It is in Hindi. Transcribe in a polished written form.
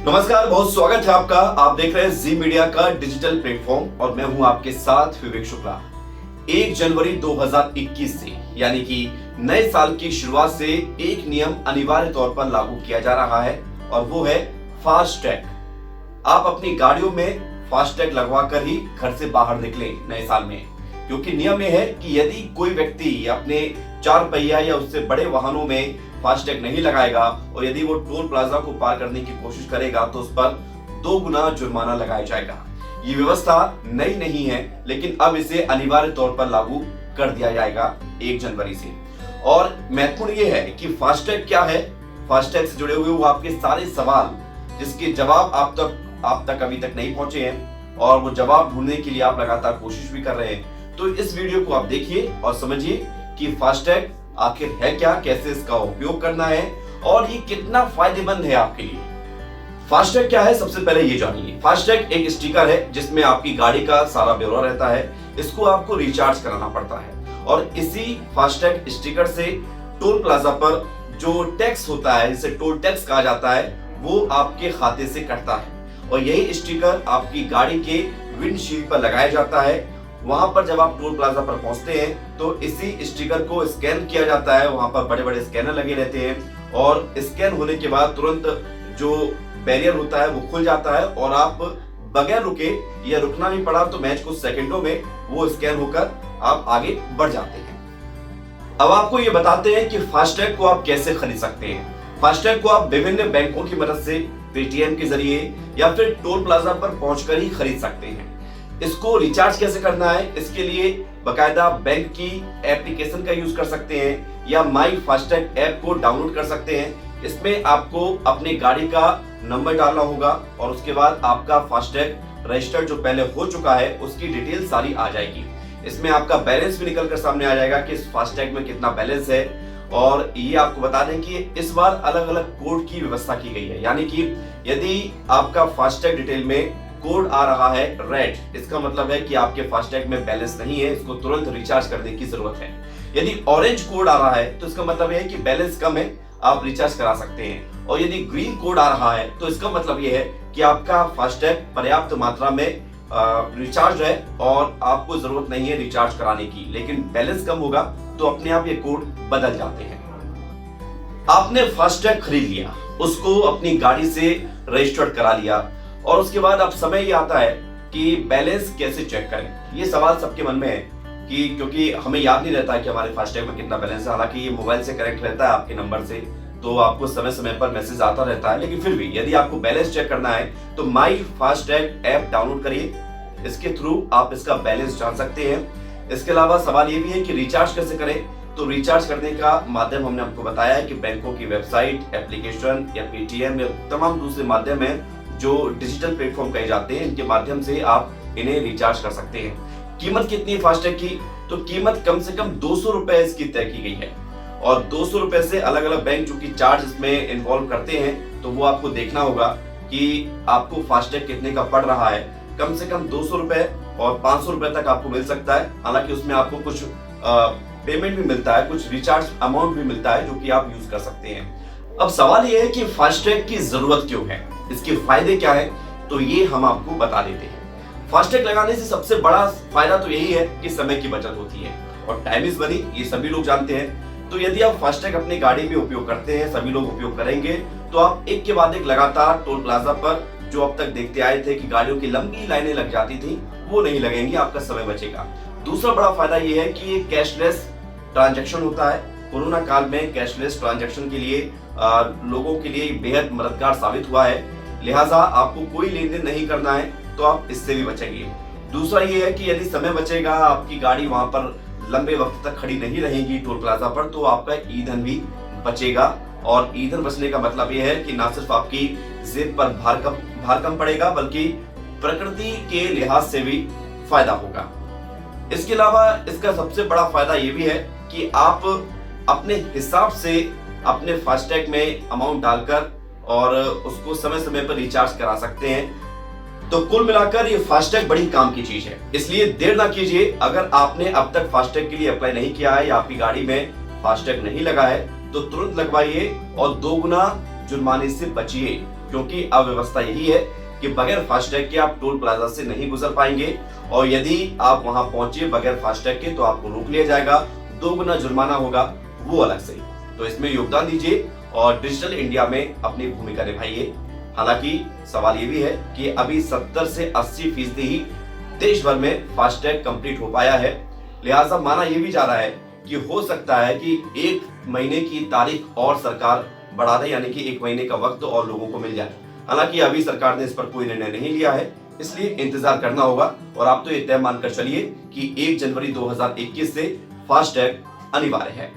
नमस्कार, बहुत स्वागत है आपका। आप देख रहे हैं जी मीडिया का डिजिटल प्लेटफॉर्म और मैं हूं आपके साथ विवेक शुक्ला। 1 जनवरी 2021 से यानी कि नए साल की शुरुआत से एक नियम अनिवार्य तौर पर लागू किया जा रहा है और वो है फास्टैग। आप अपनी गाड़ियों में फास्टैग लगवा कर ही घर से बाहर निकलें नए साल में, क्योंकि नियम यह है कि यदि कोई व्यक्ति अपने 4 पहिया या उससे बड़े वाहनों में फास्टैग नहीं लगाएगा और यदि वो टोल प्लाजा को पार करने की कोशिश करेगा तो उस पर 2 गुना जुर्माना लगाया जाएगा। ये व्यवस्था नई नहीं है, लेकिन अब इसे अनिवार्य तौर पर लागू कर दिया जाएगा 1 जनवरी से। और महत्वपूर्ण ये है कि फास्टैग क्या है, फास्टैग से जुड़े हुए वो आपके सारे सवाल जिसके जवाब आप तक अभी तक नहीं पहुंचे हैं और वो जवाब ढूंढने के लिए आप लगातार कोशिश भी कर रहे हैं, तो इस वीडियो को आप देखिए और समझिए कि फास्टैग आखिर है क्या, कैसे इसका उपयोग करना है और ये कितना फायदेमंद है आपके लिए। फास्टैग क्या है, सबसे पहले ये जानिए। फास्टैग एक स्टिकर है जिसमें आपकी गाड़ी का सारा ब्यौरा रहता है। इसको आपको रिचार्ज कराना पड़ता है और इसी फास्टैग स्टिकर से टोल प्लाजा पर जो टैक्स होता है, जिसे टोल टैक्स कहा जाता है, वो आपके खाते से कटता है और यही स्टिकर आपकी गाड़ी के विंडशील्ड पर लगाया जाता है। वहां पर जब आप टोल प्लाजा पर पहुंचते हैं तो इसी स्टिकर को स्कैन किया जाता है। वहां पर बड़े बड़े स्कैनर लगे रहते हैं और स्कैन होने के बाद तुरंत जो बैरियर होता है वो खुल जाता है और आप बगैर रुके, या रुकना नहीं पड़ा तो मैच कुछ सेकंडों में वो स्कैन होकर आप आगे बढ़ जाते हैं। अब आपको ये बताते हैं कि फास्टैग को आप कैसे खरीद सकते हैं। फास्टैग को आप विभिन्न बैंकों की मदद से पेटीएम के जरिए या फिर टोल प्लाजा पर पहुंचकर ही खरीद सकते हैं। इसको रिचार्ज कैसे करना है, इसके लिए बकायदा बैंक की एप्लीकेशन का यूज कर सकते हैं या माई फास्टैग ऐप को डाउनलोड कर सकते हैं। इसमें आपको अपनी गाड़ी का नंबर डालना होगा और उसके बाद आपका फास्टैग रजिस्टर जो पहले हो चुका है उसकी डिटेल सारी आ जाएगी। इसमें आपका बैलेंस भी निकल कर सामने आ जाएगा कि इस फास्टैग में कितना बैलेंस है। और ये आपको बता दें कि इस बार अलग अलग कोड की व्यवस्था की गई है, यानी कि यदि आपका फास्टैग डिटेल में कोड आ रहा है रेड, इसका मतलब है कि आपके फास्टैग में बैलेंस नहीं है, इसको तुरंत रिचार्ज करने की जरूरत है। यदि ऑरेंज कोड आ रहा है तो इसका मतलब है कि बैलेंस कम है, आप रिचार्ज करा सकते हैं। और यदि ग्रीन कोड आ रहा है तो इसका मतलब ये है कि आपका फास्टैग पर्याप्त मात्रा में रिचार्ज है और आपको जरूरत नहीं है रिचार्ज कराने की, लेकिन बैलेंस कम होगा तो अपने आप ये कोड बदल जाते हैं। आपने फास्टैग खरीद लिया, उसको अपनी गाड़ी से रजिस्टर्ड करा लिया और उसके बाद अब समय ये आता है कि बैलेंस कैसे चेक करें। ये सवाल सबके मन में है कि क्योंकि हमें याद नहीं रहता कि हमारे फास्टैग में कितना बैलेंस है। हालांकि ये मोबाइल से कनेक्ट रहता है आपके नंबर से, तो आपको समय समय पर मैसेज आता रहता है, लेकिन फिर भी यदि आपको बैलेंस चेक करना है तो माई फास्टैग ऐप डाउनलोड करिए। इसके थ्रू आप इसका बैलेंस जान सकते हैं। इसके अलावा सवाल ये भी है कि रिचार्ज कैसे करें, तो रिचार्ज करने का माध्यम हमने आपको बताया है कि बैंकों की वेबसाइट, एप्लीकेशन या पेटीएम या तमाम दूसरे माध्यम है जो डिजिटल प्लेटफॉर्म कहे जाते हैं, इनके माध्यम से आप इन्हें रिचार्ज कर सकते हैं। कीमत कितनी है फास्टैग की, तो कीमत कम से कम 200 रुपए इसकी तय की गई है और 200 रुपए से अलग अलग बैंक चूंकि चार्ज इसमें इन्वॉल्व करते हैं तो वो आपको देखना होगा कि आपको फास्टैग कितने का पड़ रहा है। कम से कम 200 रुपए और 500 रुपए तक आपको मिल सकता है। हालांकि उसमें आपको कुछ पेमेंट भी मिलता है, कुछ रिचार्ज अमाउंट भी मिलता है जो कि आप यूज कर सकते हैं। अब सवाल ये है कि फास्टैग की जरूरत क्यों है, इसके फायदे क्या है, तो ये हम आपको बता देते हैं। फास्टैग लगाने से सबसे बड़ा फायदा तो यही है कि समय की बचत होती है और टाइम इज मनी, ये सभी लोग जानते हैं। तो यदि आप फास्टैग अपनी गाड़ी में उपयोग करते हैं, सभी लोग उपयोग करेंगे, तो आप एक के बाद एक लगातार टोल प्लाजा पर जो अब तक देखते आए थे कि गाड़ियों की लंबी लाइनें लग जाती थी, वो नहीं लगेंगी, आपका समय बचेगा। दूसरा बड़ा फायदा ये है कि ये कैशलेस ट्रांजैक्शन होता है। कोरोना काल में कैशलेस ट्रांजैक्शन के लिए लोगों के लिए बेहद मददगार साबित हुआ है, लिहाजा आपको कोई लेन देन नहीं करना है तो आप इससे भी बचेंगे। दूसरा ये है कि यदि समय बचेगा, आपकी गाड़ी वहां पर लंबे वक्त तक खड़ी नहीं रहेगी टोल प्लाजा पर, तो आपका ईंधन भी बचेगा। और ईंधन बचने का मतलब ये है कि ना सिर्फ आपकी जेब पर भार कम पड़ेगा, बल्कि प्रकृति के लिहाज से भी फायदा होगा। इसके अलावा इसका सबसे बड़ा फायदा ये भी है कि आप अपने हिसाब से अपने फास्टैग में अमाउंट डालकर और उसको समय समय पर रिचार्ज करा सकते हैं। तो कुल मिलाकर ये फास्टैग बड़ी काम की चीज है, इसलिए देर ना कीजिए। अगर आपने अब तक फास्टैग के लिए अप्लाई नहीं किया है या आपकी गाड़ी में फास्टैग नहीं लगा है तो तुरंत लगवाइए और 2 गुना जुर्माने से बचिए, क्योंकि अव्यवस्था यही है कि बगैर फास्टैग के आप टोल प्लाजा से नहीं गुजर पाएंगे और यदि आप वहां पहुंचे बगैर फास्टैग के तो आपको रोक लिया जाएगा, 2 गुना जुर्माना होगा, वो अलग से। तो इसमें योगदान दीजिए और डिजिटल इंडिया में अपनी भूमिका निभाइए। हालांकि सवाल ये भी है कि अभी 70 से 80% ही देश भर में फास्टैग कंप्लीट हो पाया है, लिहाजा माना यह भी जा रहा है कि हो सकता है कि 1 महीने की तारीख और सरकार बढ़ा दे, यानी कि 1 महीने का वक्त और लोगों को मिल जाए। हालांकि अभी सरकार ने इस पर कोई निर्णय नहीं लिया है, इसलिए इंतजार करना होगा। और आप तो ये तय मानकर चलिए कि 1 जनवरी 2021 से फास्टैग अनिवार्य है।